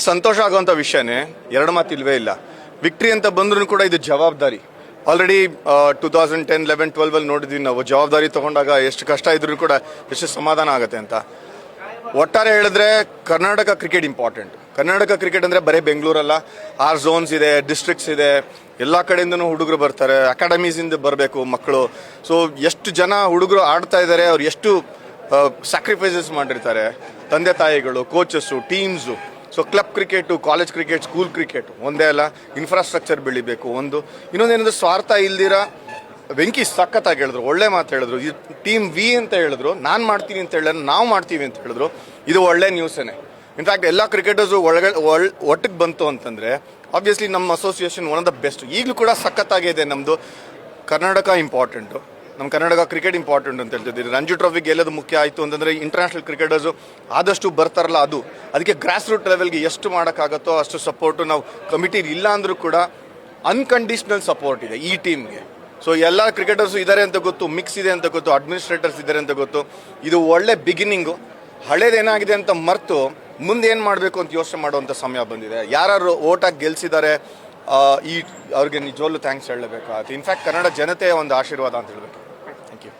ಸಂತೋಷ ಆಗುವಂಥ ವಿಷಯನೇ, ಎರಡು ಮಾತಿಲ್ವೇ ಇಲ್ಲ. ವಿಕ್ಟ್ರಿ ಅಂತ ಬಂದ್ರೂ ಕೂಡ ಇದು ಜವಾಬ್ದಾರಿ. ಆಲ್ರೆಡಿ 2010, 11, 12 ನೋಡಿದ್ವಿ ನಾವು. ಜವಾಬ್ದಾರಿ ತಗೊಂಡಾಗ ಎಷ್ಟು ಕಷ್ಟ ಇದ್ರೂ ಕೂಡ ಎಷ್ಟು ಸಮಾಧಾನ ಆಗುತ್ತೆ ಅಂತ. ಒಟ್ಟಾರೆ ಹೇಳಿದ್ರೆ Karnataka cricket important. Karnataka cricket ಅಂದರೆ ಬರೀ ಬೆಂಗಳೂರಲ್ಲ, 6 ಝೋನ್ಸ್ ಇದೆ, ಡಿಸ್ಟ್ರಿಕ್ಟ್ಸ್ ಇದೆ, ಎಲ್ಲ ಕಡೆಯಿಂದನೂ ಹುಡುಗರು ಬರ್ತಾರೆ, ಅಕಾಡೆಮೀಸಿಂದ ಬರಬೇಕು ಮಕ್ಕಳು. ಸೊ ಎಷ್ಟು ಜನ ಹುಡುಗರು ಆಡ್ತಾ ಇದ್ದಾರೆ, ಅವ್ರು ಎಷ್ಟು ಸ್ಯಾಕ್ರಿಫೈಸಸ್ ಮಾಡಿರ್ತಾರೆ, ತಂದೆ ತಾಯಿಗಳು, coaches, teams. So club cricket, college cricket, school cricket ಒಂದೇ ಅಲ್ಲ, ಇನ್ಫ್ರಾಸ್ಟ್ರಕ್ಚರ್ ಬೆಳಿಬೇಕು. ಇನ್ನೊಂದೇನಂದ್ರೆ ಸ್ವಾರ್ಥ ಇಲ್ದಿರ ವೆಂಕಿ ಸಖತ್ತಾಗಿ ಹೇಳಿದ್ರು, ಒಳ್ಳೆ ಮಾತು ಹೇಳಿದ್ರು. ಈ ಟೀಮ್ ವಿ ಅಂತ ಹೇಳಿದ್ರು, ನಾನು ಮಾಡ್ತೀನಿ ಅಂತ ಹೇಳಿದ್ರೆ ನಾವು ಮಾಡ್ತೀವಿ ಅಂತ ಹೇಳಿದ್ರು. ಇದು ಒಳ್ಳೆ ನ್ಯೂಸೇನೆ. ಇನ್ಫ್ಯಾಕ್ಟ್ ಎಲ್ಲ ಕ್ರಿಕೆಟರ್ಸು ಒಟ್ಟಿಗೆ ಬಂತು ಅಂತಂದರೆ ಆಬ್ವಿಯಸ್ಲಿ ನಮ್ಮ association one of the best. ಈಗಲೂ ಕೂಡ ಸಖತ್ತಾಗಿದೆ. ನಮ್ಮದು ಕರ್ನಾಟಕ ಇಂಪಾರ್ಟೆಂಟು, ನಮ್ಮ ಕರ್ನಾಟಕ ಕ್ರಿಕೆಟ್ ಇಂಪಾರ್ಟೆಂಟ್ ಅಂತ ಹೇಳ್ತಿದ್ದೀರಿ. ರಂಜಿ ಟ್ರೋಫಿ ಗೆಲ್ಲೋದು ಮುಖ್ಯ ಆಯಿತು ಅಂತಂದರೆ ಇಂಟರ್ನ್ಯಾಷನಲ್ ಕ್ರಿಕೆಟರ್ಸು ಆದಷ್ಟು ಬರ್ತಾರಲ್ಲ, ಅದಕ್ಕೆ ಗ್ರಾಸ್ ರೂಟ್ ಲೆವೆಲ್ಗೆ ಎಷ್ಟು ಮಾಡೋಕ್ಕಾಗತ್ತೋ ಅಷ್ಟು ಸಪೋರ್ಟು ನಾವು ಕಮಿಟಿ ಇಲ್ಲ ಅಂದರೂ ಕೂಡ ಅನ್ಕಂಡೀಷ್ನಲ್ ಸಪೋರ್ಟ್ ಇದೆ ಈ ಟೀಮ್ಗೆ. ಸೊ ಎಲ್ಲ ಕ್ರಿಕೆಟರ್ಸು ಇದ್ದಾರೆ ಅಂತ ಗೊತ್ತು, ಮಿಕ್ಸ್ ಇದೆ ಅಂತ ಗೊತ್ತು, ಅಡ್ಮಿನಿಸ್ಟ್ರೇಟರ್ಸ್ ಇದ್ದಾರೆ ಅಂತ ಗೊತ್ತು. ಇದು ಒಳ್ಳೆ ಬಿಗಿನಿಂಗು. ಹಳೇದೇನಾಗಿದೆ ಅಂತ ಮರೆತು ಮುಂದೆ ಏನು ಮಾಡಬೇಕು ಅಂತ ಯೋಚನೆ ಮಾಡುವಂಥ ಸಮಯ ಬಂದಿದೆ. ಯಾರು ಓಟಾಗಿ ಗೆಲ್ಸಿದ್ದಾರೆ ಅವ್ರಿಗೆ ನಿಜವಲ್ಲೂ ಥ್ಯಾಂಕ್ಸ್ ಹೇಳಲೇಬೇಕಾಗುತ್ತೆ. ಇನ್ಫ್ಯಾಕ್ಟ್ ಕನ್ನಡ ಜನತೆಯ ಒಂದು ಆಶೀರ್ವಾದ ಅಂತ ಹೇಳಬೇಕು. Thank you.